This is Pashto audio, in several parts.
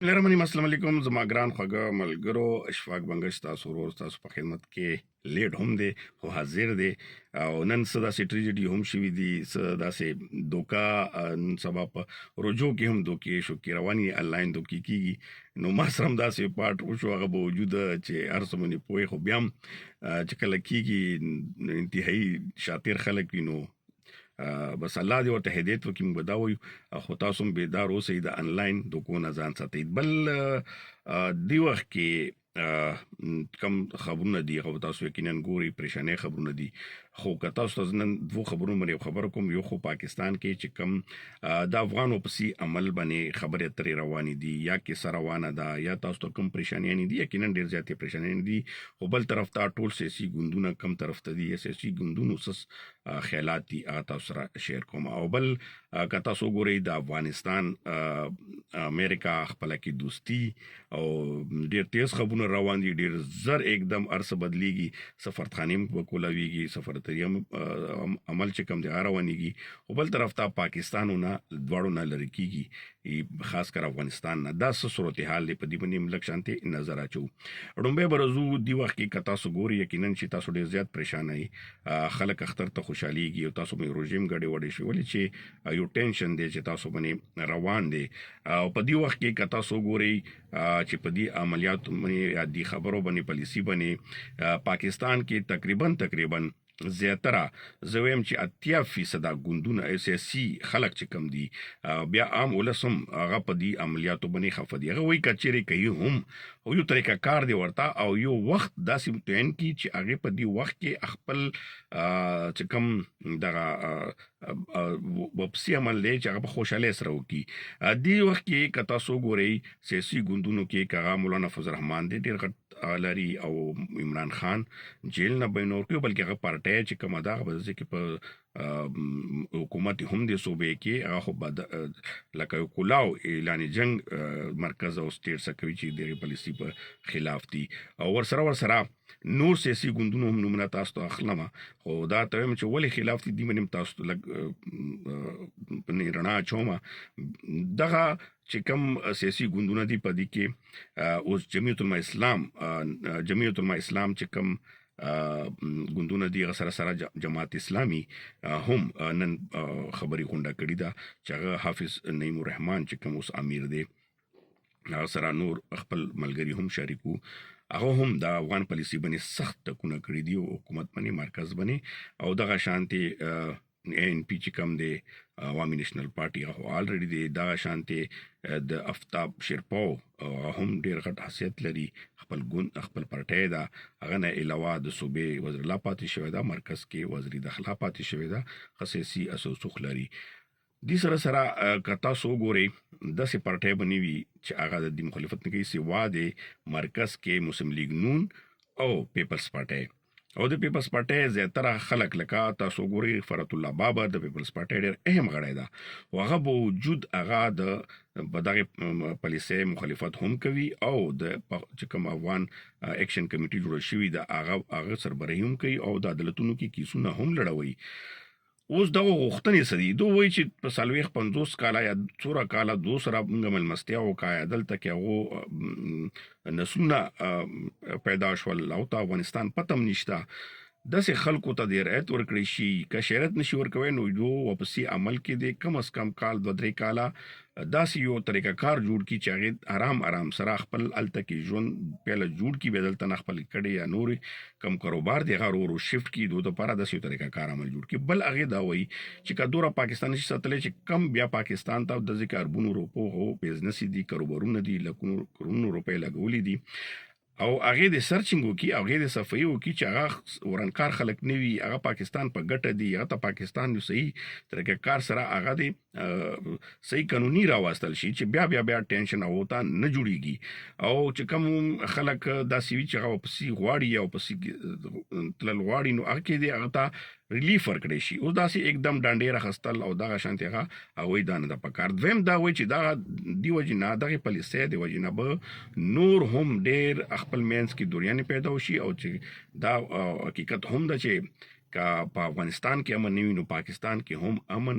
لرمنیم السلام علیکم زما ګران خوږه ملګرو اشفاق بنګش تاسو ورور تاسو په خدمت کې لیډ هم دی خو حاضر دی او نن څه داسې ټریجډي هم شوي دي څه داسې دوکا نن سبا په رجوع کې هم دوکې شو کې رواني انلاین دوکې کېږي نو ما سره هم داسې پارټ وشو هغه به وجوده چې هر څه مونې پوهې خو بیا هم چې کله کېږي انتهایي شاطر خلک وي نو بس الله دې ورته هدایت وکړي موږ به دا وایو خو تاسو هم بیدار اوسئ د انلاین دوکو نه ځان ساتئ بل دې وخت کې کم خبرونه دي خو تاسو یقینا ګوري پریشانه خبرونه دي خو که تاسو نن دوه خبرونه باندې خبر کوم یو خو پاکستان کې چې کم د افغانو پسې عمل باندې خبره ترې روانې دي یا کې سره روانه ده یا تاسو ته کم پریشانې دي یقینا ډیر زیاتې پریشانې دي خو بل طرف ته ټول سیاسي ګوندونه کم طرف ته دي سیاسي ګوندونو سس خیالات دي هغه تاسو سره شیر کوم او بل که تاسو ګورئ د افغانستان امریکا خپل کې دوستي او ډیر تیز خبرونه روان دي ډیر زر एकदम ارس بدليږي سفارتخانه په کولاویږي سفارتریم عمل چې کم دی روانيږي او بل طرف ته پاکستانونه دواړو نه لری کیږي خاص کر افغانستان نه دا صورتحال دی په دې باندې ملک شانتي نظر اچو ډومبه برزو دی وخت کې کتا سو ګوري یقینا چې تاسو ډیر زیات پریشان یې خلک اختر ته خوشحاليږي او تاسو مې روزیم غړي وړي شي ولې چې یو ټینشن دی چې تاسو باندې روان دي او په دې وخت کې کتا سو ګوري چې په دې عملیات باندې د خبرو باندې پالیسی باندې پاکستان کې تقریبا زیاتره زویم چې 80% ګوندونه اساسي خلک چې کم دي بیا عام ولسم هغه په دې عملیاتو باندې خفه دي هغه وایي کچېرې کوي هم او یو طریقه کار دی ورته او یو وخت داسې متعین کی چې هغه په دې وخت کې خپل چې کم دغه وبسي عمل دی چې هغه په خوشاله سره وکي دې وخت کې کتا سو ګوري سیاسي ګوندونو کې کاغه مولانا فضل الرحمن دی ډیر لري او عمران خان جیل نه بینور کوي بلکې هغه پارټي چې کومه دا غوځي کې په حکومت هم د صوبې کې هغه خو لکه کولاو اعلان جنگ مرکز او سټیټ سکوي چې د پالیسی په خلاف دي او ورسره نور سیاسي ګوندونو هم نومونه تاسو ته اخلمه خو دا ته هم چې ولې خلاف دي منم تاسو ته لګ په رڼا چومه دغه چې کم سیاسي ګوندونه دي په دې کې اوس جمعیت العلماء اسلام چې کم ګوندونه دي سره جماعت اسلامي هم نن خبري غونډه کړې ده چې هغه حافظ نعیم الرحمن چې کوم اوس امیر دی هغه سره نور خپل ملګری هم شریکو هغه هم د افغان پالیسی باندې سخت ټکونه کړی دي او حکومت باندې مرکز باندې او دغه شانتي ان پی چې کوم دی عوامي نېشنل پارټي هغه الریډي دی دا شانتي د افتاب شیرپو هم ډیر غټ حیثیت لري خپل پارټي دا هغه نه علاوه د صوبې وزیر الله پاتې شوی دا مرکز کې وزیر داخله پاتې شوی دا خصوصي اسوسوخ لري دي سره کتا سو ګوري د سي پارټي بنوي چې هغه د مخالفت نه کوي سوا د مرکز کې مسلم لیگ نون او پیپلز پارټي او د پیپلز پارټي زیاتره خلک لکه تاسو ګوري فرات الله بابا د پیپلز پارټي ډېر اهم غړی ده او هغه بوجود هغه د بدغه پالیسي مخالفت هم کوي او د چې کوم افغان اکشن کمیټي جوړ شوی ده هغه سربري هم کوي او د عدالتونو کې کیسونه هم لړوي اوس دغه غوښتنې سدي دوی وایي چې په سالويخ 50 کاله یا 4 کاله دوسره مل مستیا او کا عدالت کې هغه نسونه پیدا شول او ته افغانستان پتم نشتا داسې خلکو ته د رعایت ورکړي شي که شریعت نشي ورکوي نو یو واپسي عمل کې د کم از کم کال 2-3 کاله داسې یو طریقه کار جوړ کی چې هغه آرام سره خپل الته کې ژوند پهله جوړ کی بدل تن خپل کړي یا نور کم کاروبار دی غارو شفت کی دوه لپاره داسې طریقه کار عمل جوړ کی بل هغه دا وایي چې کډوره پاکستان شي ستلې چې کم بیا پاکستان ته د ذکر بونو روپو هو بزنس دي کاروبارونه دي لکونو کرونو روپې لګولې دي او هغه د سرچینګو کې هغه د صفایو کې چې هغه ورانکار خلک نوي هغه پاکستان په ګټه دی هغه ته پاکستان یو صحیح طریقه کار سره هغه د صحیح قانوني راوستل شي چې بیا ټینشن او تا نه جوړیږي او چې کوم خلک داسې وی چې هغه پسې غواړي او پسې تل غواړي نو هغه کې دی هغه ته ریلیف ورکړي شي او داسې एकदम ډانډې راخستل او دغه شانتي هغه وای دانه د پکار دویم دا وای چې دا دی وجنه دغه پالیسي دی وجنه به نور هم ډیر خپل مینس کې دوریان پیدا وشي او چې دا حقیقت هم ده چې کا په افغانستان کې امن نه وي نو پاکستان کې هم امن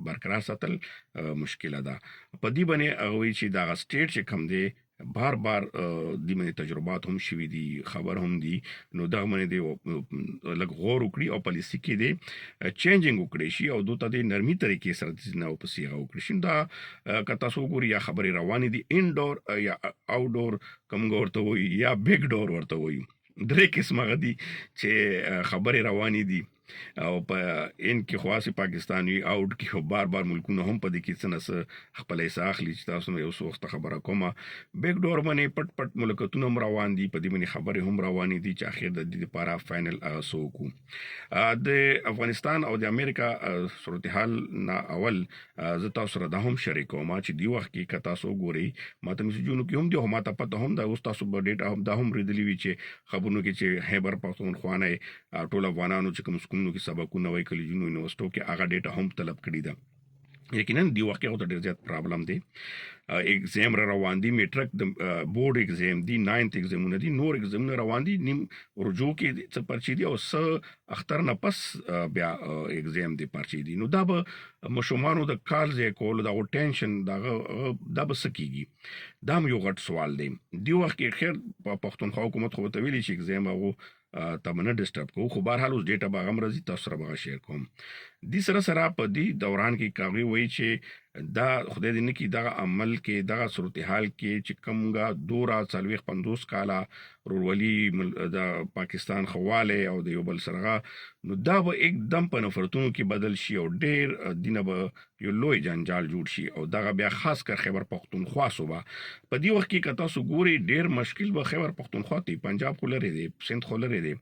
برقرار ساتل مشکله ده. په دې باندې هغه وایي چې دغه سټیټ چې کوم دی بار بار د منې تجربات هم شوي دي، خبر هم دي، نو دغه باندې دی لږ غور وکړي او پالیسي کې دی چینجینګ وکړي شي او دوی ته د نرمي طریقې سره د نه په صيغه وکړي شي. دا که تاسو وګورئ یا خبرې روانې دي انډور یا آوټډور کوم ورته وایي یا بیگ ډور ورته وایي، درې قسمه دي چې خبرې روانې دي او په ان کې خاص پاکستاني آوټ کې خو بار بار ملکونه هم په دې کې څه نه خپل حصہ اخلي چې تاسو نو یو څه وخت خبره کومه بیگ ډور باندې پټ پټ ملکونه هم روان دي، په دې باندې خبرې هم روانې دي چې اخر د دې لپاره فائنل سوکو د افغانستان او د امریکا صورتحال نه اول زه تاسو سره دا هم شریکوم چې دی وخت کې که تاسو ګورئ ماته مسجونو کې هم دی هم ته پته هم دا اوس تاسو په ډیټا هم دا هم ریدلی وی چې خبرونو کې چې خیبر پختونخوا نه ټول افغانانو چې کوم سکونو کې سبقونه وای کلیجونو یونیورسيټو کې هغه ډیټا هم طلب کړی ده. یقینا دی واقع او ډیر زیات پرابلم دی. ایگزام را روان دي، میټرک د بورډ ایگزام دي، 9th ایگزامونه دي، نور ایگزامونه روان دي، نیم رجوع کې څه پرچې دي او څه اختر نه پس بیا ایگزام دي پرچې دي. نو دا به مشومانو د کال ځای کول دا ټینشن دا به څه کیږي، دا هم یو غټ سوال دی. دی وخت کې خیر په پښتونخوا حکومت خو ته ویلي چې ایگزام هغه تمنه ډیسټرب کوو، خو بهرحال اوس ډیټا به هم راځي تاسو سره به شیر کوم. دې سره په دې دوران کې کاغي وایي چې دا خدای دې نه کړي دغه عمل کې دغه صورتحال کې چې کومګه دورا 40-50 کاله ورولي د پاکستان خواله او د یو بل سره نو دا به एकदम په نفرتونو کې بدل شي او ډیر دینه به یو لوی جنجال جوړ شي او دغه بیا خاص کر خیبر پختونخوا صوبه په دې وخت کې کتا سو ګوري ډیر مشکل به خیبر پختونخوا ته پنجاب خو لري دی، سند خو لري دی،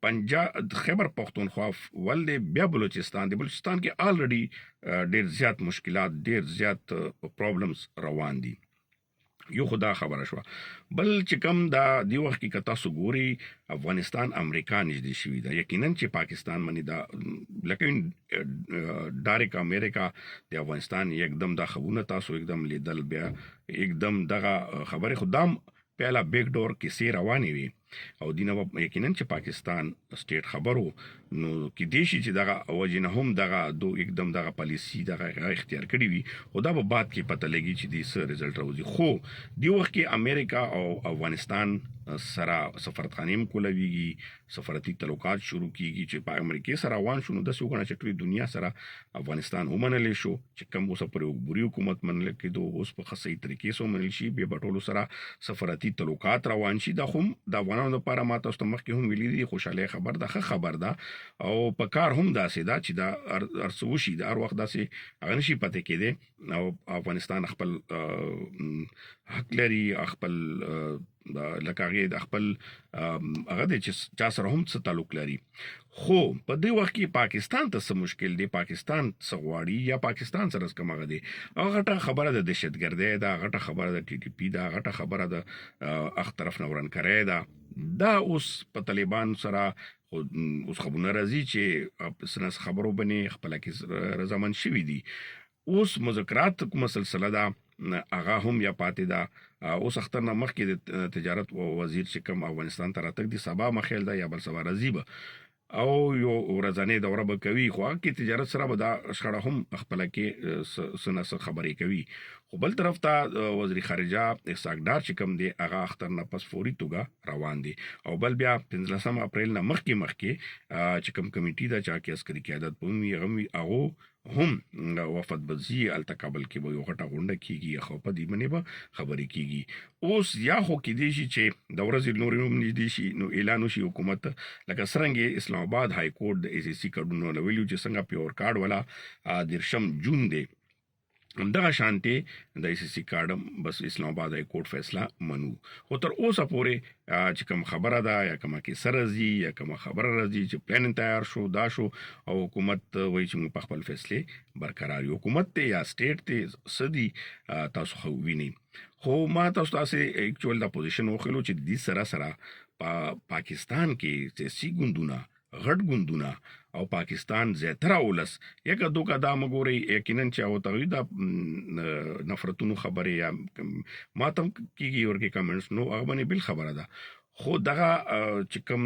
پنجاب خیبر پختونخوا ولې بیا بلوچستان دی، بلوچستان کې آلریډي ډیر زیات مشکلات ډیر زیات پرابلمز روان دي. یو خدا خبره شو بل چې کم دا دی وخت کې کتا سو ګوري افغانستان امریکا نږدې شوی دا یقینا چې پاکستان باندې دا لکه ډایرک امریکا د افغانستان یکدم دا خبرونه تاسو یکدم لیدل بیا یکدم دغه خبره خدام پهلا بیگ ډور کې سي رواني وي او دینه یقینا چې پاکستان سټیټ خبرو نو کې دیشي چې دغه وجنه هم دغه دو یکدم دغه پالیسی دغه اختیار کړی وي او دا به بعد کې پته لګي چې دې څه رزلټ راوځي. خو دی وخت کې امریکا او افغانستان سره سفارتخانیم کولويږي، سفارتي تعلقات شروع کیږي چې په امریکا سره روان شونه د سوګنه چې ټول دنیا سره افغانستان ومنل شو چې کوم اوس پر بوري حکومت منل کېدو اوس په خصي طریقې سره منل شي به بټولو سره سفارتي تعلقات روان شي. د هم د افغانانو لپاره ماته است مخکې هم ویلي دي خوشاله خبر ده خبر ده او په کار هم داسې ده چې دا ارسوشي د هر وخت داسې هغه نشي پته کېده او افغانستان خپل حق لري خپل لکه د خپل هغه د چا سره هم څه تعلق لري. خو په دې وخت کې پاکستان ته څه مشکل دی، پاکستان څه غواړي یا پاکستان سره کوم هغه دی هغه خبره د دهشتګردۍ ده، هغه خبره د ټي ټي پی ده، هغه خبره د اخ طرف نورن کړی ده. دا اوس په طالبان سره اوس خبرونه راځي چې سنس خبرو باندې خپل کې رضامند شوي دي. اوس مذاکرات کومه سلسله ده هغه هم یا پاتې ده. اوس اختر نه مخکې د تجارت وزیر چې کوم افغانستان ته راتګ دي سبا مخیل ده یا بل سبا راځي به او یو ورځنۍ دوره به کوي خو کې تجارت سره به دا شخړه هم خپل کې سنس خبرې کوي. خو بل طرف ته وزیر خارجه اسحاق ډار چې کوم دی هغه اختر نه پس فوري توګه روان دي او بل بیا 15 اپریل نه مخکې چې کوم کمیټي دا چا کې عسکري قیادت پومي هغه هم وفد بزی التقابل کې به یو غټه غونډه کیږي خو په دې باندې به خبرې کیږي. اوس یا خو کې دی چې د ورځې نورې هم نږدې شي نو اعلان وشي حکومت لکه څرنګه اسلام آباد های کورټ د ای سی سی کډونو ویلو چې څنګه پیور کارت والا 13 جون دی دغه شانتي د ای سی سی کارډ بس اسلام آباد های کورټ فیصله منو. خو تر اوسه پورې چې کوم خبره ده یا کومه کې سرزي یا کومه خبره راځي چې پلان تیار شو دا شو او حکومت وایي چې موږ په خپل فیصله برقرار یو حکومت ته یا سټیټ ته سدي تاسو خو ویني. خو ما تاسو ته اکچوال د پوزیشن وخلو چې د سره پاکستان کې سیاسي ګوندونه غټ ګوندونه او پاکستان زیاتره ولس یک دوکا دا مګوري یقینا چې او توی دا نفرتونو خبره یا ماتم کیږي ورګه کمنټس نو هغه باندې بل خبره ده خو دغه چې کوم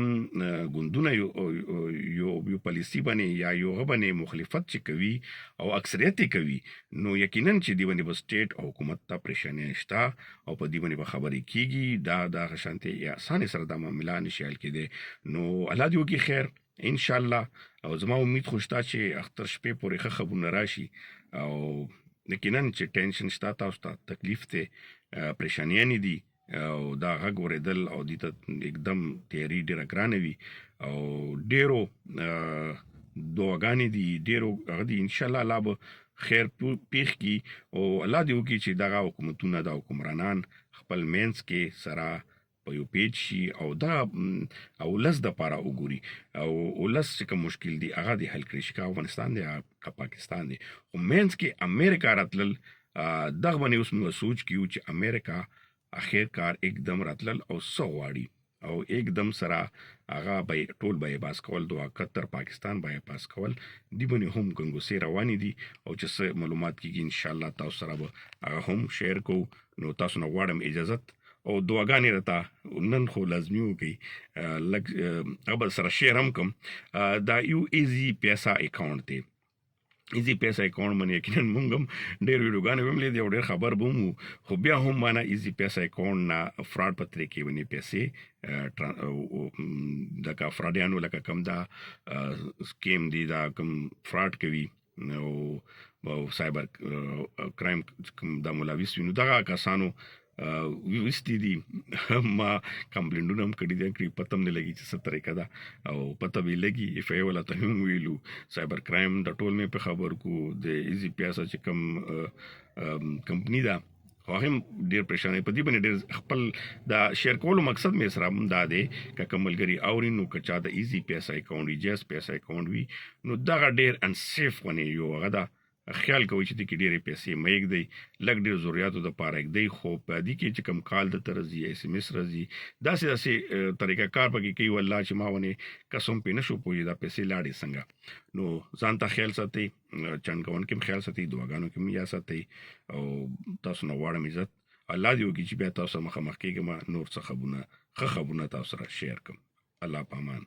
ګوندونه یو پالیسي باندې یا یو باندې مخالفت چې کوي او اکثریت یې کوي، نو یقینا چې دی باندې به سټیټ او حکومت ته پریشاني شته او په دې باندې به خبرې کیږي. دا شانتي یا اسانه سره د معاملې نشي حل کېدی. نو الله دې وکړي خیر ان شاء الله. او زما امید خوشتا چې اختر شپې پورې ښه خبرونه راشي او یقینا چې ټینشن شته، تاسو ته تکلیف ته پریشانیانې دي او دا غږ اورېدل او دې ته एकदम تیاری ډېره ګرانه وي او ډېرو دعاګانې دي، ډېرو هغه دي. انشاءالله الله به خیر پیښ کړي او الله دې وکړي چې دغه حکومتونه د حکمرانان خپل منځ کې سره په یو پیج شي او دا ولس دپاره وګوري او ولس چې کوم مشکل دي هغه دې حل کړي شي، که افغانستان دی که پاکستان دی. خو منځ کې امریکا راتلل دغه باندې اوس موږ سوچ کیو چې امریکا اخر کار एकदम راتلل او څه غواړي او एकदम سره هغه به ټول به باس کول، دوه قطر پاکستان به پاس کول، دی باندې هم ګنګوسې روانې دي او چې څه معلومات کیږي ان شاء الله تاسو سره به هغه هم شیر کو. نو تاسو نه غواړم اجازت او دعاګانې راته نن خو لازمي وکړي لږ هغه سره شیر هم کوم. دا یو ایزي پیسا اکاونټ دی، ایزي پیسا اکاونټ باندې یقینا موږ هم ډېر ویډیوګانې هم لیدې او ډېر خبر به هم وو، خو بیا هم مانه ایزي پیسا اکاونټ نه فراډ په طریقې باندې پیسې دغه فراډیانو لکه کوم دا سکیم دي، دا کوم فراډ کوي او سایبر کرایم دا ملاویس وي، نو دغه کسانو ویستي دي. ما کمپلینټونه هم کړي دي، پته هم نه لګي چې څه طریقه ده او پته به لګي اف ای ولا ته هم ویلو سایبر کرایم د ټول مې په خبر کو د ایزي پیاسا چې کوم کمپنی ده خو هم ډېر پریشانې په دې باندې ډېر خپل دا شیر کولو مقصد مې سره هم دا دی که کوم ملګري اوري نو که چا د ایزي پیسا اکاونټ وي جیس پیسا اکاونټ وي نو دغه ډېر انسیف ونې یو هغه ده خیال کوي چې د کې ډېرې پیسې مې یږدئ لږ ډېر ضرورتو دپاره یږدئ، خو په دې کې چې کوم کال درته راځي یا اس ام اس راځي داسې طریقه کار پکې کوي والله چې ما ونې قسم پې نه شو پوهېږي دا پیسې لاړې څنګه. نو ځان ته خیال ساتئ، چند کوونکي هم خیال ساتئ، دعاګانو کې هم یا ساتئ او تاسو نه غواړم عزت الله دې وکړي چې بیا تاسو مخامخ کېږم نور څه ښه خبرونه تاسو سره شیر کړم. الله په امان.